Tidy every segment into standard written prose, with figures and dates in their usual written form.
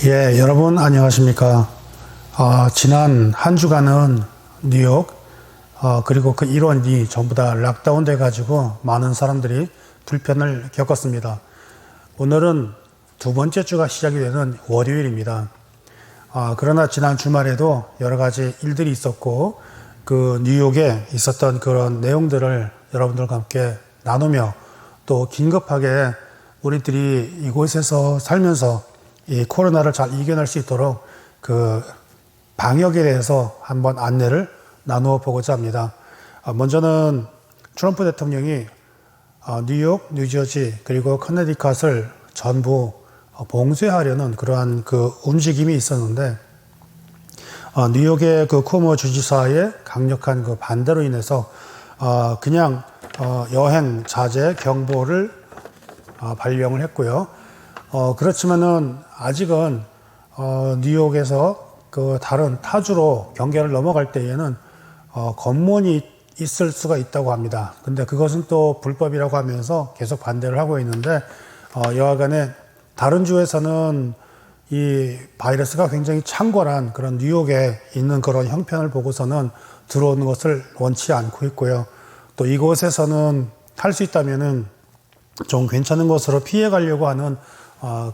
예, 여러분 안녕하십니까. 지난 한 주간은 뉴욕, 그리고 그 일원이 전부 다 락다운 돼가지고 많은 사람들이 불편을 겪었습니다. 오늘은 두 번째 주가 시작이 되는 월요일입니다. 그러나 지난 주말에도 여러 가지 일들이 있었고, 그 뉴욕에 있었던 그런 내용들을 여러분들과 함께 나누며 또 긴급하게 우리들이 이곳에서 살면서 이 코로나를 잘 이겨낼 수 있도록 그 방역에 대해서 한번 안내를 나누어 보고자 합니다. 먼저는 트럼프 대통령이 뉴욕, 뉴저지 그리고 커네디컷을 전부 봉쇄하려는 그러한 그 움직임이 있었는데, 뉴욕의 그 쿠오모 주지사의 강력한 그 반대로 인해서 그냥 여행 자제 경보를 발령을 했고요. 그렇지만은 아직은 뉴욕에서 그 다른 타주로 경계를 넘어갈 때에는 검문이 있을 수가 있다고 합니다. 근데 그것은 또 불법이라고 하면서 계속 반대를 하고 있는데, 여하간에 다른 주에서는 이 바이러스가 굉장히 창궐한 그런 뉴욕에 있는 그런 형편을 보고서는 들어오는 것을 원치 않고 있고요. 또 이곳에서는 할 수 있다면은 좀 괜찮은 곳으로 피해 가려고 하는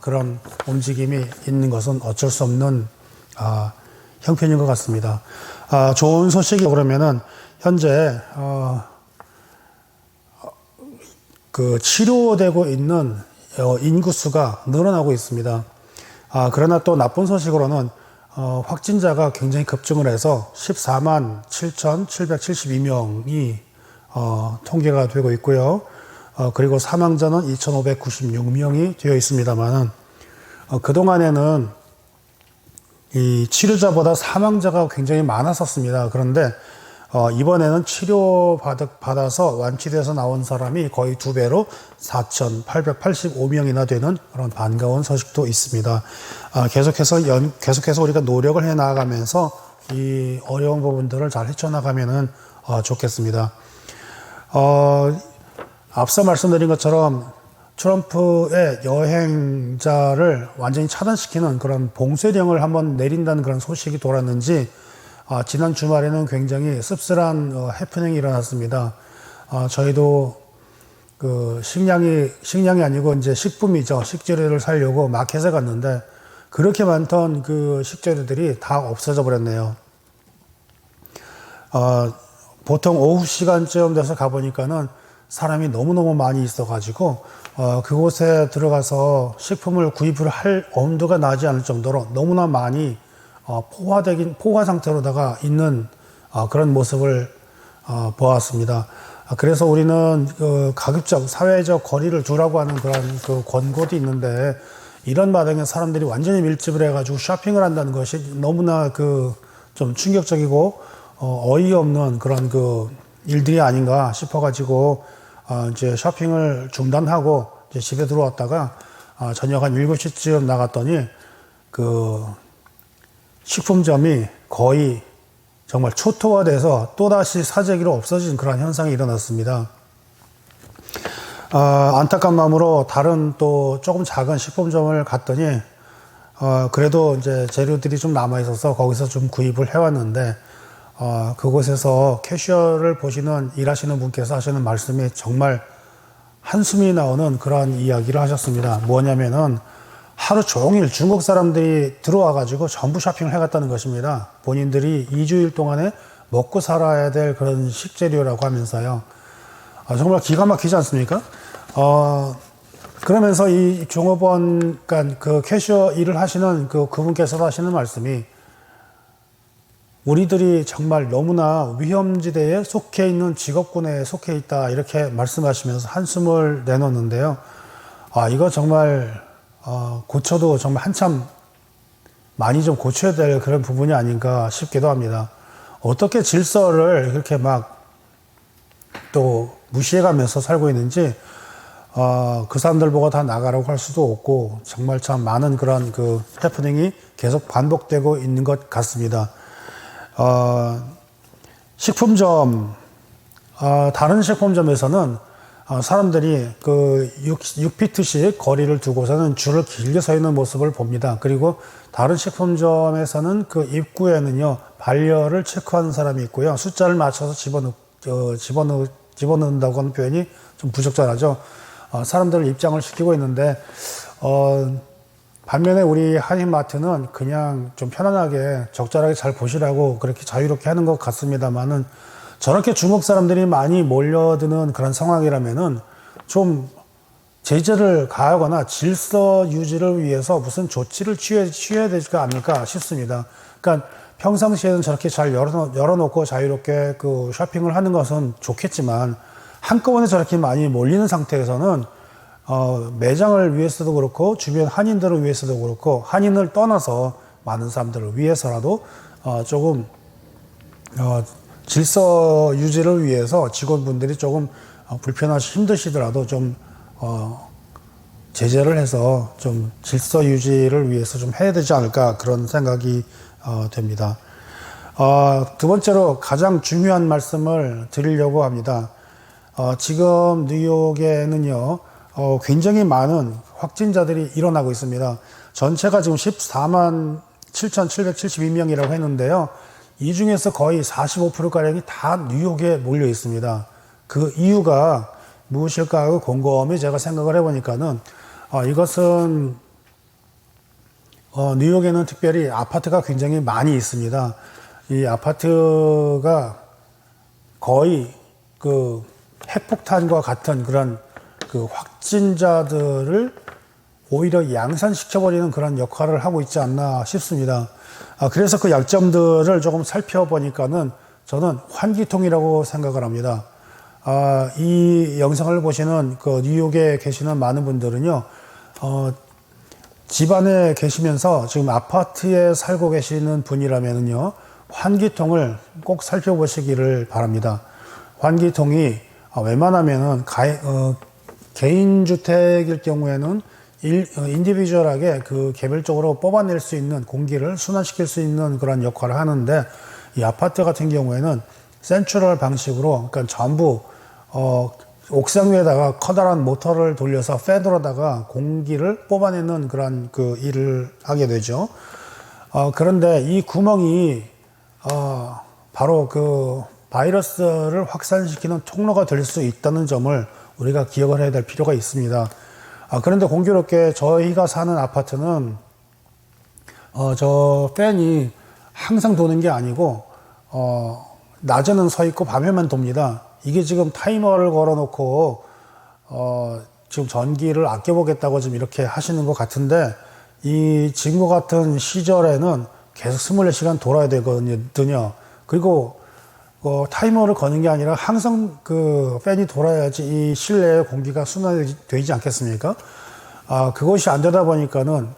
그런 움직임이 있는 것은 어쩔 수 없는 형편인 것 같습니다. 좋은 소식이 그러면은 현재 그 치료되고 있는 인구수가 늘어나고 있습니다. 그러나 또 나쁜 소식으로는 확진자가 굉장히 급증을 해서 14만 7,772명이 통계가 되고 있고요. 그리고 사망자는 2,596명이 되어 있습니다만은, 그동안에는 이 치료자보다 사망자가 굉장히 많았었습니다. 그런데, 이번에는 치료받아서 완치돼서 나온 사람이 거의 2배로 4,885명이나 되는 그런 반가운 소식도 있습니다. 계속해서 우리가 노력을 해 나가면서 이 어려운 부분들을 잘 헤쳐나가면은 좋겠습니다. 앞서 말씀드린 것처럼 트럼프의 여행자를 완전히 차단시키는 그런 봉쇄령을 한번 내린다는 그런 소식이 돌았는지, 지난 주말에는 굉장히 씁쓸한 해프닝이 일어났습니다. 저희도 그 식량이 아니고 이제 식품이죠. 식재료를 사려고 마켓에 갔는데 그렇게 많던 그 식재료들이 다 없어져 버렸네요. 보통 오후 시간쯤 돼서 가보니까는 사람이 너무너무 많이 있어가지고, 그곳에 들어가서 식품을 구입을 할 엄두가 나지 않을 정도로 너무나 많이 포화 상태로다가 있는 그런 모습을 보았습니다. 그래서 우리는 그 가급적 사회적 거리를 두라고 하는 그런 그 권고도 있는데, 이런 마당에 사람들이 완전히 밀집을 해가지고 쇼핑을 한다는 것이 너무나 그 좀 충격적이고 어이없는 그런 그 일들이 아닌가 싶어가지고 이제 쇼핑을 중단하고 이제 집에 들어왔다가 저녁 한 7시쯤 나갔더니 그 식품점이 거의 정말 초토화돼서 또다시 사재기로 없어진 그런 현상이 일어났습니다. 안타까운 마음으로 다른 또 조금 작은 식품점을 갔더니 그래도 이제 재료들이 좀 남아 있어서 거기서 좀 구입을 해왔는데, 그곳에서 캐셔를 보시는 일하시는 분께서 하시는 말씀이 정말 한숨이 나오는 그런 이야기를 하셨습니다. 뭐냐면은 하루 종일 중국 사람들이 들어와 가지고 전부 쇼핑을 해갔다는 것입니다. 본인들이 2주일 동안에 먹고 살아야 될 그런 식재료라고 하면서요. 정말 기가 막히지 않습니까? 그러면서 이 종업원, 그러니까 그 캐셔 일을 하시는 그분께서 하시는 말씀이, 우리들이 정말 너무나 위험지대에 속해 있는 직업군에 속해 있다, 이렇게 말씀하시면서 한숨을 내놓는데요. 이거 정말 고쳐도 정말 한참 많이 좀 고쳐야 될 그런 부분이 아닌가 싶기도 합니다. 어떻게 질서를 그렇게 막 또 무시해가면서 살고 있는지, 그 사람들 보고 다 나가라고 할 수도 없고, 정말 참 많은 그런 그 해프닝이 계속 반복되고 있는 것 같습니다. 식품점, 다른 식품점에서는 사람들이 그 6피트씩 거리를 두고서는 줄을 길게 서 있는 모습을 봅니다. 그리고 다른 식품점에서는 그 입구에는요, 반려를 체크하는 사람이 있고요. 숫자를 맞춰서 집어넣는다고 하는 표현이 좀 부적절하죠. 사람들을 입장을 시키고 있는데, 반면에 우리 한인마트는 그냥 좀 편안하게 적절하게 잘 보시라고 그렇게 자유롭게 하는 것 같습니다만은, 저렇게 중국 사람들이 많이 몰려드는 그런 상황이라면은 좀 제재를 가하거나 질서 유지를 위해서 무슨 조치를 취해야 되지 않을까 싶습니다. 그러니까 평상시에는 저렇게 잘 열어놓고 자유롭게 그 쇼핑을 하는 것은 좋겠지만, 한꺼번에 저렇게 많이 몰리는 상태에서는 매장을 위해서도 그렇고 주변 한인들을 위해서도 그렇고 한인을 떠나서 많은 사람들을 위해서라도 조금 질서 유지를 위해서 직원분들이 조금 불편하시 힘드시더라도 좀 제재를 해서 좀 질서 유지를 위해서 좀 해야 되지 않을까 그런 생각이 됩니다. 두 번째로 가장 중요한 말씀을 드리려고 합니다. 지금 뉴욕에는요 굉장히 많은 확진자들이 일어나고 있습니다. 전체가 지금 14만 7,772명이라고 했는데요. 이 중에서 거의 45%가량이 다 뉴욕에 몰려 있습니다. 그 이유가 무엇일까 하고 곰곰이 제가 생각을 해보니까는, 이것은, 뉴욕에는 특별히 아파트가 굉장히 많이 있습니다. 이 아파트가 거의 그 핵폭탄과 같은 그런 그 확진자들을 오히려 양산시켜버리는 그런 역할을 하고 있지 않나 싶습니다. 그래서 그 약점들을 조금 살펴보니까는 저는 환기통이라고 생각을 합니다. 이 영상을 보시는 그 뉴욕에 계시는 많은 분들은요, 집안에 계시면서 지금 아파트에 살고 계시는 분이라면요, 환기통을 꼭 살펴보시기를 바랍니다. 환기통이 웬만하면은 개인주택일 경우에는 인디비주얼하게 그 개별적으로 뽑아낼 수 있는 공기를 순환시킬 수 있는 그런 역할을 하는데, 이 아파트 같은 경우에는 센트럴 방식으로, 그러니까 전부 옥상 위에다가 커다란 모터를 돌려서 팬으로다가 공기를 뽑아내는 그런 그 일을 하게 되죠. 그런데 이 구멍이 바로 그 바이러스를 확산시키는 통로가 될 수 있다는 점을 우리가 기억을 해야 될 필요가 있습니다. 그런데 공교롭게 저희가 사는 아파트는 저 팬이 항상 도는 게 아니고 낮에는 서 있고 밤에만 돕니다. 이게 지금 타이머를 걸어 놓고 지금 전기를 아껴보겠다고 지금 이렇게 하시는 것 같은데, 이 지금과 같은 시절에는 계속 24시간 돌아야 되거든요. 그리고 타이머를 거는 게 아니라 항상 그 팬이 돌아야지 이 실내의 공기가 순환이 되지 않겠습니까? 그것이 안 되다 보니까는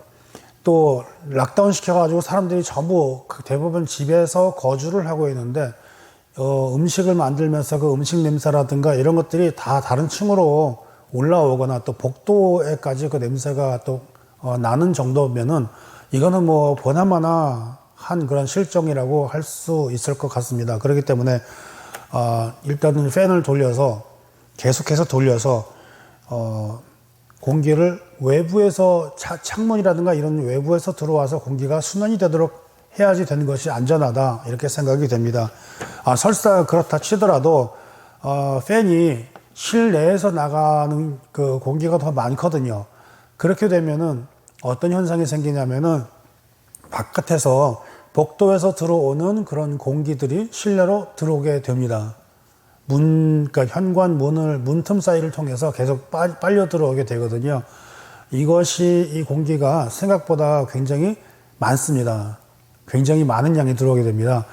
또 락다운 시켜가지고 사람들이 전부 대부분 집에서 거주를 하고 있는데, 음식을 만들면서 그 음식 냄새라든가 이런 것들이 다 다른 층으로 올라오거나 또 복도에까지 그 냄새가 또 나는 정도면은 이거는 뭐 보나마나 한 그런 실정이라고 할 수 있을 것 같습니다. 그렇기 때문에 일단은 팬을 돌려서 계속해서 돌려서 공기를 외부에서 창문이라든가 이런 외부에서 들어와서 공기가 순환이 되도록 해야지 되는 것이 안전하다, 이렇게 생각이 됩니다. 설사 그렇다 치더라도 팬이 실내에서 나가는 그 공기가 더 많거든요. 그렇게 되면은 어떤 현상이 생기냐면은 바깥에서 복도에서 들어오는 그런 공기들이 실내로 들어오게 됩니다. 그러니까 현관 문틈 사이를 통해서 계속 빨려 들어오게 되거든요. 이것이 이 공기가 생각보다 굉장히 많습니다. 굉장히 많은 양이 들어오게 됩니다.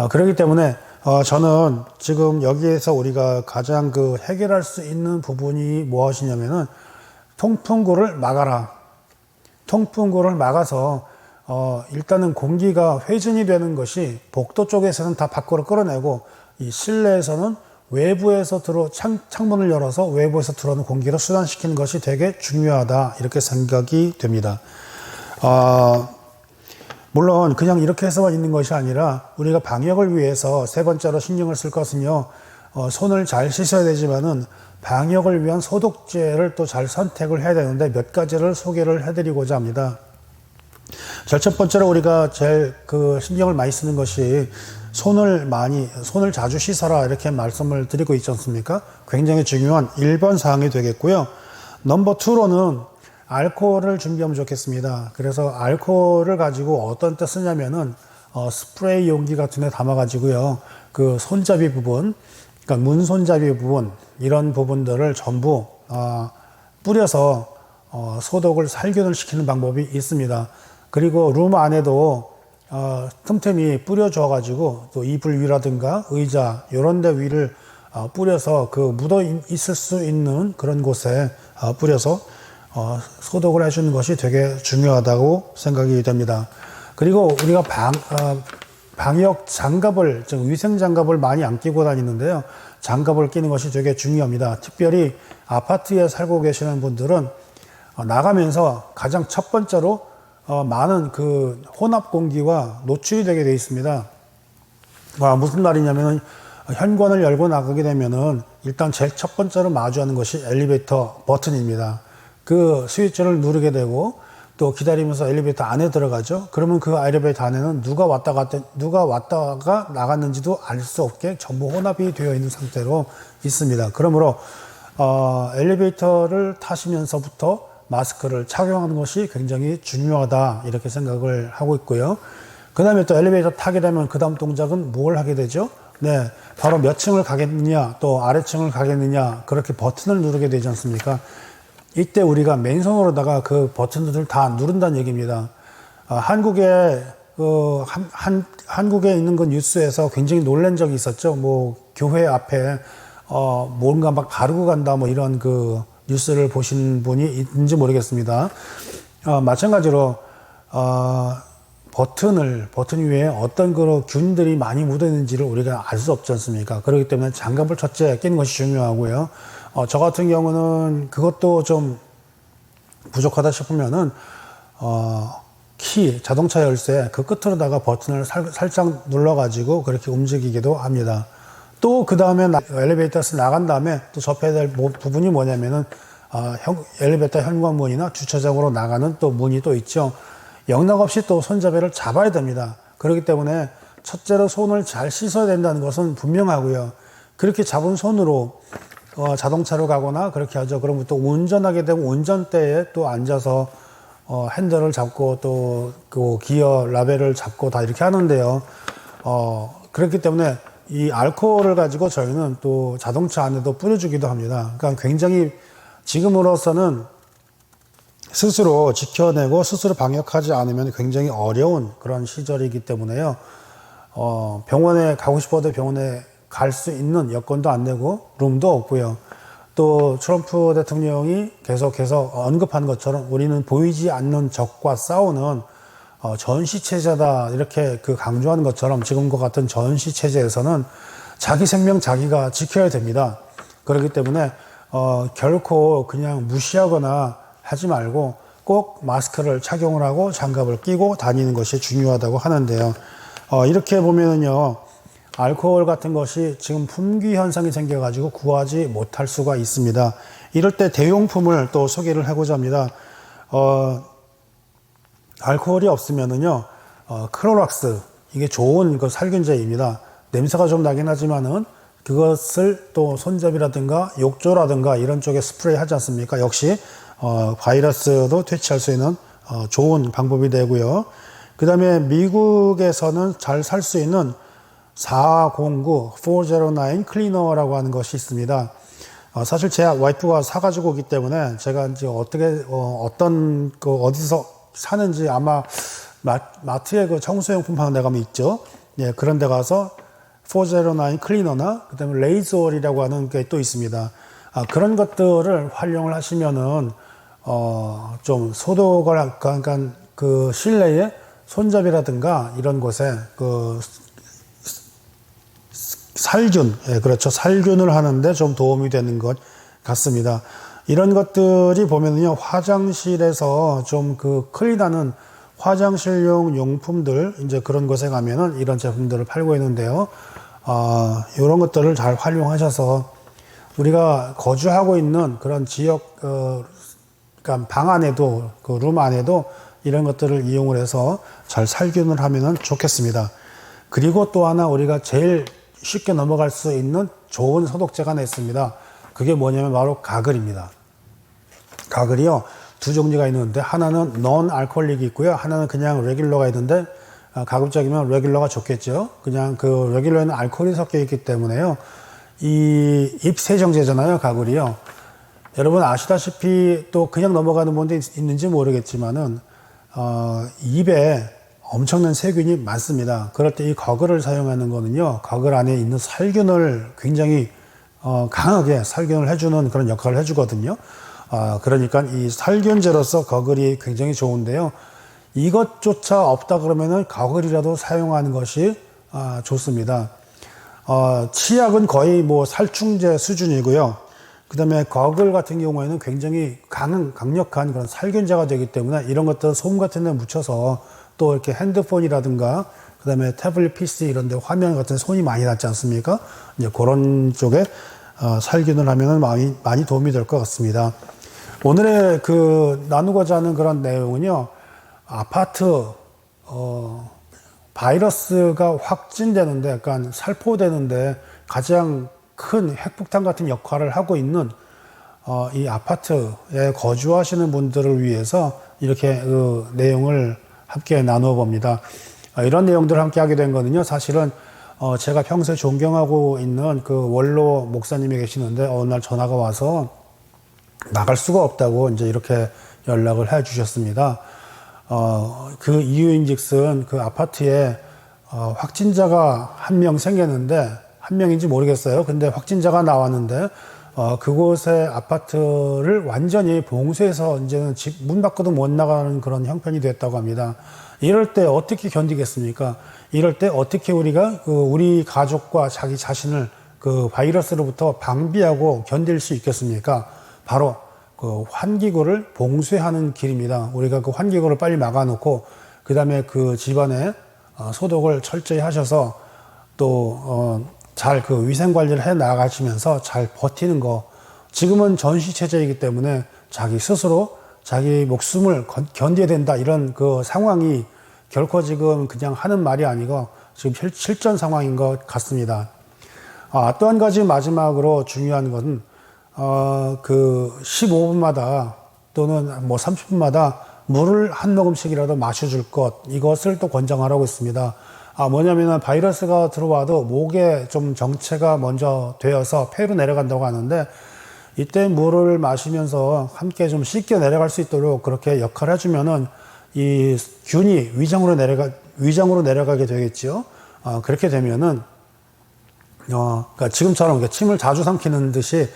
그렇기 때문에 저는 지금 여기에서 우리가 가장 그 해결할 수 있는 부분이 무엇이냐면은 통풍구를 막아라. 통풍구를 막아서 일단은 공기가 회전이 되는 것이 복도 쪽에서는 다 밖으로 끌어내고, 이 실내에서는 외부에서 창문을 열어서 외부에서 들어오는 공기를 순환시키는 것이 되게 중요하다, 이렇게 생각이 됩니다. 물론 그냥 이렇게 해서만 있는 것이 아니라 우리가 방역을 위해서 세 번째로 신경을 쓸 것은요, 손을 잘 씻어야 되지만은 방역을 위한 소독제를 또 잘 선택을 해야 되는데 몇 가지를 소개를 해드리고자 합니다. 제일 첫 번째로 우리가 제일 신경을 많이 쓰는 것이 손을 자주 씻어라 이렇게 말씀을 드리고 있지 않습니까? 굉장히 중요한 1번 사항이 되겠고요. 넘버 2로는 알코올을 준비하면 좋겠습니다. 그래서 알코올을 가지고 어떤 때 쓰냐면은 스프레이 용기 같은 데 담아 가지고요. 그 손잡이 부분, 그러니까 문 손잡이 부분 이런 부분들을 전부 뿌려서 소독을 살균을 시키는 방법이 있습니다. 그리고 룸 안에도 틈틈이 뿌려줘 가지고 또 이불 위라든가 의자 이런 데 위를 뿌려서 그 묻어 있을 수 있는 그런 곳에 뿌려서 소독을 해주는 것이 되게 중요하다고 생각이 됩니다. 그리고 우리가 방역 장갑을, 즉 위생 장갑을 많이 안 끼고 다니는데요. 장갑을 끼는 것이 되게 중요합니다. 특별히 아파트에 살고 계시는 분들은 나가면서 가장 첫 번째로 많은 그 혼합 공기와 노출이 되게 되어 있습니다. 무슨 말이냐면 현관을 열고 나가게 되면은 일단 제일 첫 번째로 마주하는 것이 엘리베이터 버튼입니다. 그 스위치를 누르게 되고 또 기다리면서 엘리베이터 안에 들어가죠. 그러면 그 엘리베이터 안에는 누가 왔다가 나갔는지도 알 수 없게 전부 혼합이 되어 있는 상태로 있습니다. 그러므로 엘리베이터를 타시면서부터 마스크를 착용하는 것이 굉장히 중요하다 이렇게 생각을 하고 있고요. 그 다음에 또 엘리베이터 타게 되면 그 다음 동작은 뭘 하게 되죠? 네, 바로 몇 층을 가겠느냐 또 아래층을 가겠느냐 그렇게 버튼을 누르게 되지 않습니까? 이때 우리가 맨손으로다가 그 버튼들을 다 누른다는 얘기입니다. 한국에 있는 그 뉴스에서 굉장히 놀란 적이 있었죠. 뭐 교회 앞에 뭔가 막 가르고 간다 뭐 이런 그 뉴스를 보신 분이 있는지 모르겠습니다. 마찬가지로 버튼 위에 어떤 그런 균들이 많이 묻어 있는지를 우리가 알 수 없지 않습니까? 그렇기 때문에 장갑을 첫째 끼는 것이 중요하고요. 저 같은 경우는 그것도 좀 부족하다 싶으면은 자동차 열쇠 그 끝으로다가 버튼을 살짝 눌러가지고 그렇게 움직이기도 합니다. 또 그 다음에 엘리베이터에서 나간 다음에 또 접해야 될 부분이 뭐냐면은 엘리베이터 현관문이나 주차장으로 나가는 또 문이 또 있죠. 영락없이 또 손잡이를 잡아야 됩니다. 그렇기 때문에 첫째로 손을 잘 씻어야 된다는 것은 분명하고요. 그렇게 잡은 손으로 자동차로 가거나 그렇게 하죠. 그러면 또 운전하게 되면 운전대에 또 앉아서 핸들을 잡고 또 그 기어 라벨을 잡고 다 이렇게 하는데요. 그렇기 때문에 이 알코올을 가지고 저희는 또 자동차 안에도 뿌려주기도 합니다. 그러니까 굉장히 지금으로서는 스스로 지켜내고 스스로 방역하지 않으면 굉장히 어려운 그런 시절이기 때문에요. 병원에 가고 싶어도 병원에 갈 수 있는 여건도 안 되고 룸도 없고요. 또 트럼프 대통령이 계속해서 언급한 것처럼 우리는 보이지 않는 적과 싸우는 전시체제다 이렇게 강조하는 것처럼 지금과 같은 전시체제에서는 자기 생명 자기가 지켜야 됩니다. 그렇기 때문에 결코 그냥 무시하거나 하지 말고 꼭 마스크를 착용을 하고 장갑을 끼고 다니는 것이 중요하다고 하는데요. 이렇게 보면은요, 알코올 같은 것이 지금 품귀 현상이 생겨가지고 구하지 못할 수가 있습니다. 이럴 때 대용품을 또 소개를 하고자 합니다. 알코올이 없으면은요, 크로락스, 이게 좋은 그 살균제입니다. 냄새가 좀 나긴 하지만은 그것을 또 손잡이라든가 욕조라든가 이런 쪽에 스프레이 하지 않습니까? 역시 바이러스도 퇴치할 수 있는 좋은 방법이 되고요. 그 다음에 미국에서는 잘 살 수 있는 409 클리너라고 하는 것이 있습니다. 사실 제 와이프가 사가지고 오기 때문에 제가 이제 어디서 사는지 아마 마트에 그 청소용품 파는 데 가면 있죠. 예, 그런 데 가서 409 클리너나 그 다음에 레이저올이라고 하는 게 또 있습니다. 그런 것들을 활용을 하시면은 좀 소독을 그러니까 그 실내에 손잡이라든가 이런 곳에 그 살균, 예, 그렇죠. 살균을 하는데 좀 도움이 되는 것 같습니다. 이런 것들이 보면은요, 화장실에서 좀 클린하는 화장실용 용품들, 이제 그런 곳에 가면은 이런 제품들을 팔고 있는데요. 이런 것들을 잘 활용하셔서 우리가 거주하고 있는 그런 지역, 그러니까 방 안에도, 그 룸 안에도 이런 것들을 이용을 해서 잘 살균을 하면 좋겠습니다. 그리고 또 하나 우리가 제일 쉽게 넘어갈 수 있는 좋은 소독제가 하나 있습니다. 그게 뭐냐면 바로 가글입니다. 가글이요, 두 종류가 있는데 하나는 non 알코올릭이 있고요, 하나는 그냥 레귤러가 있는데 가급적이면 레귤러가 좋겠죠. 그냥 그 레귤러에는 알코올이 섞여 있기 때문에요. 이 입세정제잖아요, 가글이요. 여러분 아시다시피 또 그냥 넘어가는 분도 있는지 모르겠지만은 입에 엄청난 세균이 많습니다. 그럴 때 이 거글을 사용하는 거는요, 거글 안에 있는 살균을 굉장히 강하게 살균을 해주는 그런 역할을 해주거든요. 그러니까 이 살균제로서 거글이 굉장히 좋은데요. 이것조차 없다 그러면은 거글이라도 사용하는 것이 좋습니다. 치약은 거의 뭐 살충제 수준이고요. 그 다음에 거글 같은 경우에는 굉장히 강력한 그런 살균제가 되기 때문에 이런 것들은 소금 같은 데 묻혀서 또 이렇게 핸드폰이라든가 그 다음에 태블릿 PC 이런 데 화면 같은 손이 많이 닿지 않습니까? 이제 그런 쪽에 살균을 하면은 많이 도움이 될 것 같습니다. 오늘의 그 나누고자 하는 그런 내용은요, 아파트 바이러스가 확진되는데, 약간 살포되는데 가장 큰 핵폭탄 같은 역할을 하고 있는 이 아파트에 거주하시는 분들을 위해서 이렇게 그 내용을 함께 나누어 봅니다. 이런 내용들을 함께 하게 된 거는요, 사실은 제가 평소에 존경하고 있는 그 원로 목사님이 계시는데 어느 날 전화가 와서 나갈 수가 없다고 이제 이렇게 연락을 해 주셨습니다. 그 이유인즉슨 그 아파트에 확진자가 한 명 생겼는데, 한 명인지 모르겠어요. 근데 확진자가 나왔는데 그곳의 아파트를 완전히 봉쇄해서 이제는 집 문 밖으로 못 나가는 그런 형편이 됐다고 합니다. 이럴 때 어떻게 견디겠습니까? 이럴 때 어떻게 우리가 우리 가족과 자기 자신을 그 바이러스로부터 방비하고 견딜 수 있겠습니까? 바로 그 환기구를 봉쇄하는 길입니다. 우리가 그 환기구를 빨리 막아놓고 그 다음에 그 집안에 소독을 철저히 하셔서 또 잘 그 위생 관리를 해 나가시면서 잘 버티는 거. 지금은 전시 체제이기 때문에 자기 스스로 자기 목숨을 견뎌야 된다, 이런 그 상황이 결코 지금 그냥 하는 말이 아니고 지금 실전 상황인 것 같습니다. 또 한 가지 마지막으로 중요한 것은 그 15분마다 또는 뭐 30분마다 물을 한 모금씩이라도 마셔줄 것, 이것을 또 권장하라고 있습니다. 뭐냐면은 바이러스가 들어와도 목에 좀 정체가 먼저 되어서 폐로 내려간다고 하는데, 이때 물을 마시면서 함께 좀 쉽게 내려갈 수 있도록 그렇게 역할을 해주면은 이 균이 위장으로 내려가게 되겠죠. 그렇게 되면은 그러니까 지금처럼 침을 자주 삼키는 듯이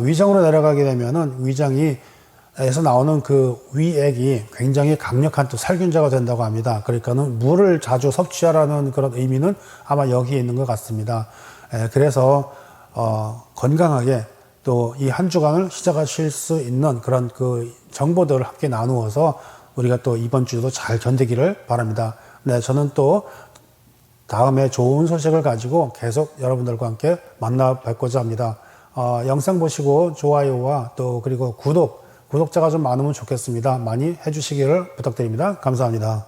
위장으로 내려가게 되면은 위장에서 나오는 그 위액이 굉장히 강력한 또 살균제가 된다고 합니다. 그러니까는 물을 자주 섭취하라는 그런 의미는 아마 여기에 있는 것 같습니다. 그래서 건강하게 또 이 한 주간을 시작하실 수 있는 그런 그 정보들을 함께 나누어서 우리가 또 이번 주도 잘 견디기를 바랍니다. 네, 저는 또 다음에 좋은 소식을 가지고 계속 여러분들과 함께 만나 뵙고자 합니다. 영상 보시고 좋아요와 또 그리고 구독자가 좀 많으면 좋겠습니다. 많이 해주시기를 부탁드립니다. 감사합니다.